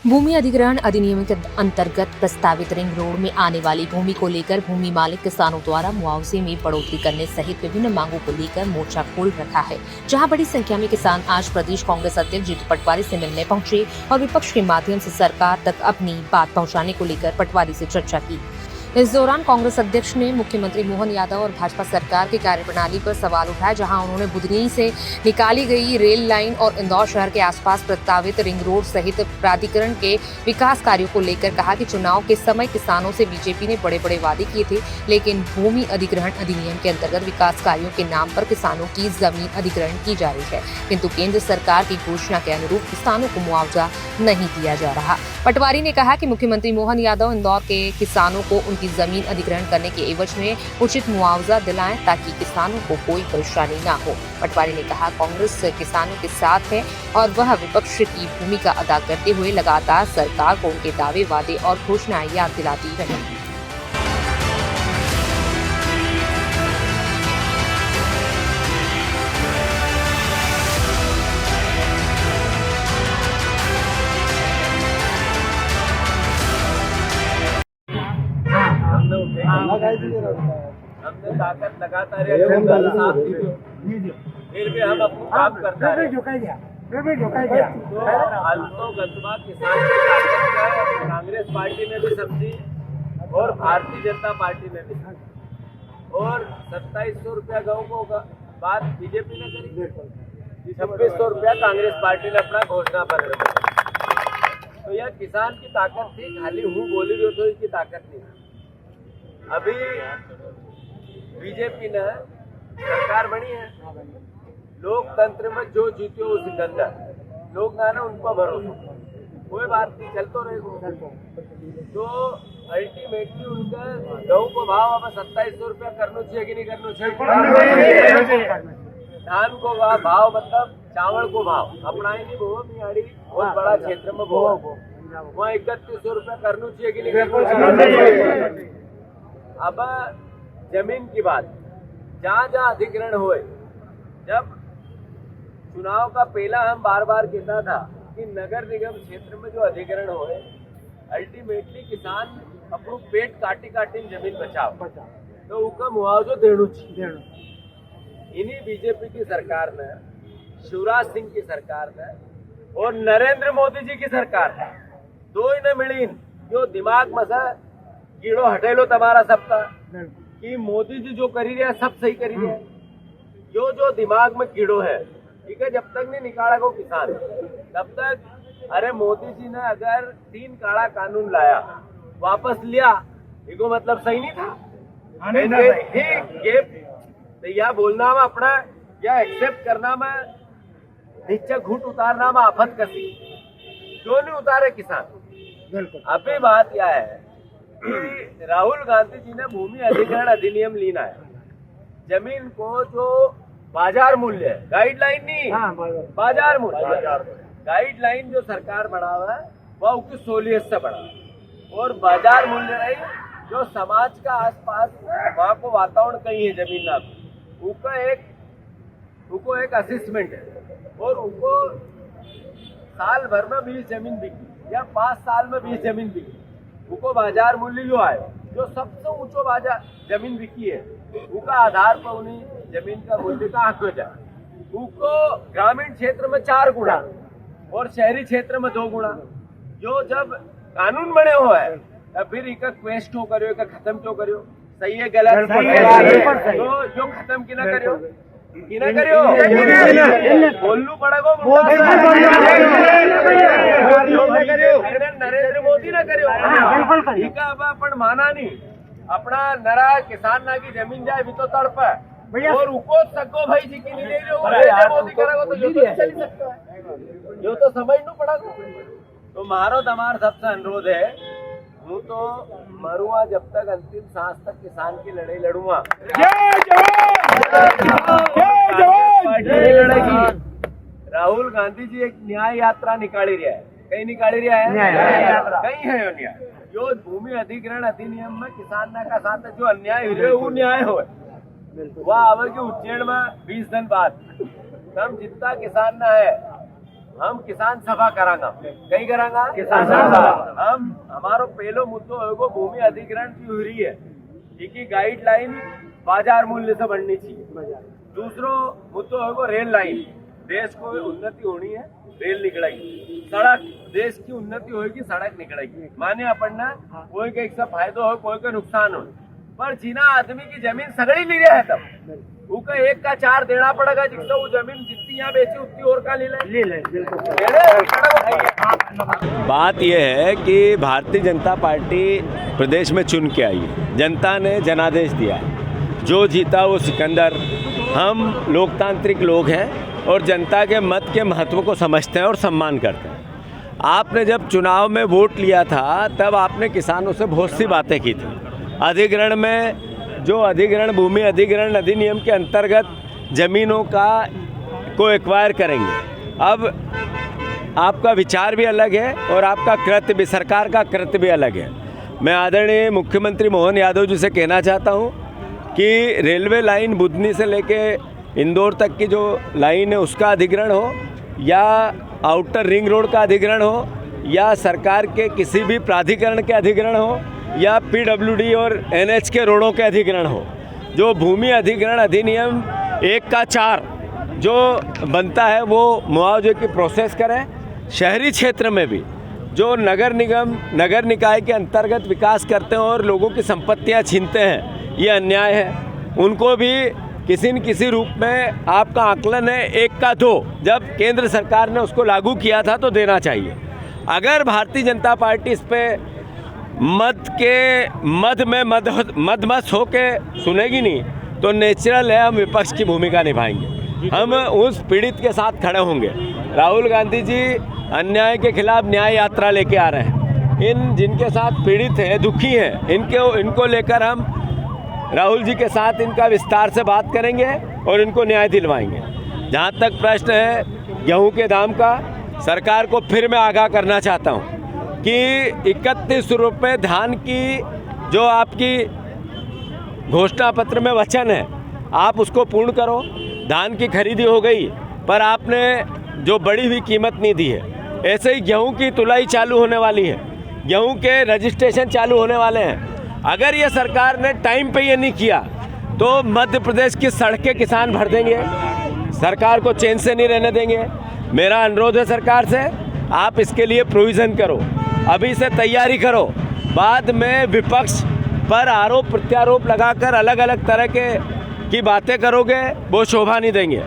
भूमि अधिग्रहण अधिनियम के अंतर्गत प्रस्तावित रिंग रोड में आने वाली भूमि को लेकर भूमि मालिक किसानों द्वारा मुआवजे में बढ़ोतरी करने सहित विभिन्न मांगों को लेकर मोर्चा खोल रखा है, जहां बड़ी संख्या में किसान आज प्रदेश कांग्रेस अध्यक्ष जीतू पटवारी से मिलने पहुंचे और विपक्ष के माध्यम से सरकार तक अपनी बात पहुंचाने को लेकर पटवारी से चर्चा की। इस दौरान कांग्रेस अध्यक्ष ने मुख्यमंत्री मोहन यादव और भाजपा सरकार की कार्यप्रणाली पर सवाल उठाया, जहां उन्होंने बुधनी से निकाली गई रेल लाइन और इंदौर शहर के आसपास प्रस्तावित रिंग रोड सहित प्राधिकरण के विकास कार्यों को लेकर कहा कि चुनाव के समय किसानों से बीजेपी ने बड़े बड़े वादे किए थे, लेकिन भूमि अधिग्रहण अधिनियम के अंतर्गत विकास कार्यों के नाम पर किसानों की जमीन अधिग्रहण की जा रही है, किंतु केंद्र सरकार की घोषणा के अनुरूप किसानों को मुआवजा नहीं दिया जा रहा। पटवारी ने कहा कि मुख्यमंत्री मोहन यादव इंदौर के किसानों को उनकी जमीन अधिग्रहण करने के एवज में उचित मुआवजा दिलाएं ताकि किसानों को कोई परेशानी न हो। पटवारी ने कहा कांग्रेस किसानों के साथ है और वह विपक्ष की भूमिका अदा करते हुए लगातार सरकार को उनके दावे, वादे और घोषणाएं याद दिलाती रहेंगी। हमने ताकत लगातार फिर भी हम अपना काम करते हैं। तो हालतों गतवा किसान की ताकत कांग्रेस पार्टी ने भी समझी और भारतीय जनता पार्टी ने भी समझी, और 2700 रुपया गेहूं को बात बीजेपी ने करी, 2600 रुपया कांग्रेस पार्टी ने अपना घोषणा पत्र में। तो यह किसान की ताकत थी, खाली हूँ बोली रही तो इसकी ताकत नहीं। अभी बीजेपी ने सरकार बनी है, लोकतंत्र में जो जीते वो सिकंदर, लोग ना उन पर भरोसा, कोई बात नहीं, चल तो रहे। तो अल्टीमेटली उनका गेहूं को भाव अब 2700 रुपया करना चाहिए कि नहीं करना चाहिए। धान को भाव मतलब चावल को भाव अपना ही नहीं भो मियाड़ी बहुत बड़ा क्षेत्र में भो वहाँ 3100 रुपया करना चाहिए कि नहीं करना चाहिए। अब जमीन की बात, जहाँ जहाँ अधिग्रहण हुए, जब चुनाव का पहला हम बार बार कहता था कि नगर निगम क्षेत्र में जो अधिग्रहण हुए, अल्टीमेटली किसान अपना पेट काटी काटी जमीन बचाओ तो उसका मुआवजा देना चाहिए। इन्हीं बीजेपी की सरकार ने, शिवराज सिंह की सरकार ने और नरेंद्र मोदी जी की सरकार ने दो ही न मिली जो दिमाग में से कीड़ो हटेलो तुम्हारा सबका कि मोदी जी जो करी रहे सब सही करी रहे, जो दिमाग में कीड़ो है, ठीक है, जब तक नहीं निकाला को किसान तब तक। अरे मोदी जी ने अगर 3 काला कानून लाया वापस लिया, इसको मतलब सही नहीं था। ठीक तो यह बोलना में अपना या एक्सेप्ट करना में नीचे घूट उतारना में आफत कसी, क्यों नहीं उतारे किसान। अभी बात यह है कि राहुल गांधी जी ने भूमि अधिग्रहण अधिनियम लेना है, जमीन को जो बाजार मूल्य है, गाइडलाइन नहीं, बाजार मूल्य, गाइडलाइन जो सरकार बढ़ावा है वह उसकी सहूलियत से बढ़ा, और बाजार मूल्य रही जो समाज का आसपास वहाँ को वातावरण कहीं है जमीन ना, उनको एक असेसमेंट है, और उनको साल भर में 20 जमीन बिकी या 5 साल में 20 जमीन बिकी, उनको बाजार मूल्य जो आए, जो सबसे ऊंचो बाजार जमीन बिकी है, उसका आधार पर उन्हीं जमीन का मूल्य का आंक हो जाए। उनको ग्रामीण क्षेत्र में 4 गुना और शहरी क्षेत्र में 2 गुना। जो जब कानून बने हुए है तब फिर इका क्वेस्ट क्यों करो, इका खत्म क्यों करो, सही है गलत, तो जो खत्म की ना करो बोलू पड़ेगा, नरेंद्र मोदी ना करो, ठीक है। अब अपन माना नहीं, अपना नरा किसान ना की जमीन जाए भी तो तड़प है, और उको सको भाई जी की नहीं ले रहे हो, मोदी करेगा तो जो तो चल ही सकता है, जो तो समझ नहीं पड़ेगा। तो मारो तमार सबसे अनुरोध है, हूँ तो मरुआ जब तक अंतिम सांस तक किसान की लड़ाई लड़ूंगा। राहुल गांधी जी एक न्याय यात्रा निकाली रहा है, कहीं निकाली रहा है, कहीं है न्याय। जो भूमि अधिग्रहण अधिनियम में किसान का साथ जो अन्याय हुए वो न्याय हो, वह आवे के उज्जैन में 20 दिन बाद हम जितना किसान ना है हम किसान सभा करांगा, कई करांगा किसान सभा। हम हमारो पहलो मुद्दो है भूमि अधिग्रहण की हुई है, इनकी गाइडलाइन बाजार मूल्य से बढ़नी चाहिए। दूसरो मुद्दो है रेल लाइन, देश को उन्नति होनी है, रेल निकलेगी, सड़क देश की उन्नति होगी, सड़क निकलेगी। माने अपन कोई के एक फायदो हो, कोई के नुकसान हो, पर जिना आदमी की जमीन सगड़ी ले रहा है तब उनका 1 का 4 देना पड़ेगा, जिससे वो जमीन जितनी यहाँ बेची उतनी और का ले ले। बात यह है कि भारतीय जनता पार्टी प्रदेश में चुन के आई है, जनता ने जनादेश दिया है, जो जीता वो सिकंदर। हम लोकतांत्रिक लोग हैं और जनता के मत के महत्व को समझते हैं और सम्मान करते हैं। आपने जब चुनाव में वोट लिया था तब आपने किसानों से बहुत सी बातें की थी। अधिग्रहण में जो अधिग्रहण भूमि अधिग्रहण अधिनियम के अंतर्गत ज़मीनों को एक्वायर करेंगे, अब आपका विचार भी अलग है और आपका कृत्य भी, सरकार का कृत्य भी अलग है। मैं आदरणीय मुख्यमंत्री मोहन यादव जी से कहना चाहता हूं कि रेलवे लाइन बुधनी से लेके इंदौर तक की जो लाइन है उसका अधिग्रहण हो, या आउटर रिंग रोड का अधिग्रहण हो, या सरकार के किसी भी प्राधिकरण के अधिग्रहण हो, या PWD और NH के रोडों के अधिग्रहण हो, जो भूमि अधिग्रहण अधिनियम 1 का 4 जो बनता है वो मुआवजे की प्रोसेस करें। शहरी क्षेत्र में भी जो नगर निगम नगर निकाय के अंतर्गत विकास करते हैं और लोगों की संपत्तियां छीनते हैं, ये अन्याय है। उनको भी किसी न किसी रूप में, आपका आकलन है 1 का 2, जब केंद्र सरकार ने उसको लागू किया था तो देना चाहिए। अगर भारतीय जनता पार्टी इस पर मदमस्त होके सुनेगी नहीं तो नेचुरल है हम विपक्ष की भूमिका निभाएंगे। हम उस पीड़ित के साथ खड़े होंगे। राहुल गांधी जी अन्याय के खिलाफ न्याय यात्रा लेके आ रहे हैं। जिनके साथ पीड़ित हैं, दुखी हैं, इनको लेकर हम राहुल जी के साथ इनका विस्तार से बात करेंगे और इनको न्याय दिलवाएंगे। जहाँ तक प्रश्न है गेहूं के दाम का, सरकार को फिर मैं आगाह करना चाहता हूँ कि 31 रुपये धान की जो आपकी घोषणा पत्र में वचन है, आप उसको पूर्ण करो। धान की खरीदी हो गई पर आपने जो बढ़ी हुई कीमत नहीं दी है। ऐसे ही गेहूं की तुलाई चालू होने वाली है, गेहूं के रजिस्ट्रेशन चालू होने वाले हैं। अगर ये सरकार ने टाइम पे ये नहीं किया तो मध्य प्रदेश की सड़कें किसान भर देंगे, सरकार को चैन से नहीं रहने देंगे। मेरा अनुरोध है सरकार से, आप इसके लिए प्रोविज़न करो, अभी से तैयारी करो। बाद में विपक्ष पर आरोप प्रत्यारोप लगाकर अलग अलग तरह की बातें करोगे, वो शोभा नहीं देंगे।